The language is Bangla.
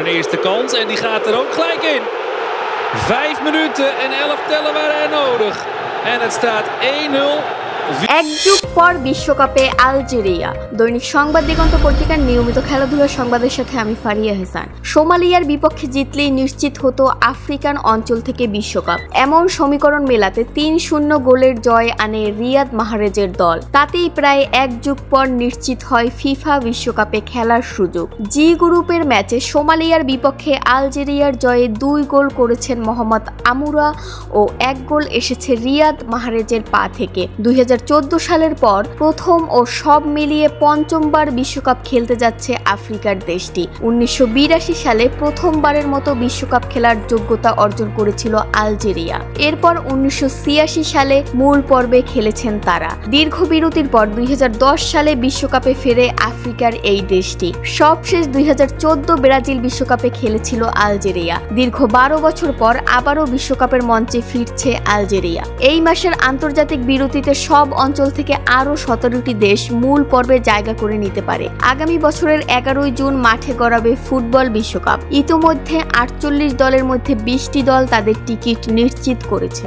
Een eerste kans en die gaat er ook gelijk in. 5 minuten en 11 tellen waren er nodig. En het staat 1-0. এক যুগ পর বিশ্বকাপে আলজেরিয়া। দৈনিক সংবাদ দিগন্ত পত্রিকার নিয়মিত খেলাধুলার সংবাদের সাথে আমি ফারিয়া হাসান। সোমালিয়ার বিপক্ষে জিতলেই নিশ্চিত হতো আফ্রিকান অঞ্চল থেকে বিশ্বকাপ। এমন সমীকরণ মেলাতে ৩-০ গোলের জয় আনে রিয়াদ মাহরেজের দল। তাতেই প্রায় এক যুগ পর নিশ্চিত হয় ফিফা বিশ্বকাপে খেলার সুযোগ। জি গ্রুপের ম্যাচে সোমালিয়ার বিপক্ষে আলজেরিয়ার জয়ে ২ গোল করেছেন মোহাম্মদ আমুরা ও ১ গোল এসেছে রিয়াদ মাহরেজের পা থেকে। ২০১৪ সালের পর প্রথম ও সব মিলিয়ে পঞ্চমবার বিশ্বকাপ খেলতে যাচ্ছে আফ্রিকার দেশটি। ১৯৮২ সালে প্রথমবারের মতো বিশ্বকাপ খেলার যোগ্যতা অর্জন করেছিল আলজেরিয়া। এরপর ১৯৮৬ সালে মূল পর্বে খেলেছেন তারা। দীর্ঘ বিরতির পর ২০১০ সালে বিশ্বকাপে ফেরে আফ্রিকার এই দেশটি। সবশেষ ২০১৪ ব্রাজিল বিশ্বকাপে খেলেছিল আলজেরিয়া। দীর্ঘ ১২ বছর পর আবারও বিশ্বকাপের মঞ্চে ফিরছে আলজেরিয়া। এই মাসের আন্তর্জাতিক বিরতিতে সব অঞ্চল থেকে আরও ১৭টি দেশ মূল পর্বে জায়গা করে নিতে পারে। আগামী বছরের ১১ জুন মাঠে গড়াবে ফুটবল বিশ্বকাপ। ইতোমধ্যে ৪৮ দলের মধ্যে ২০টি দল তাদের টিকিট নিশ্চিত করেছে।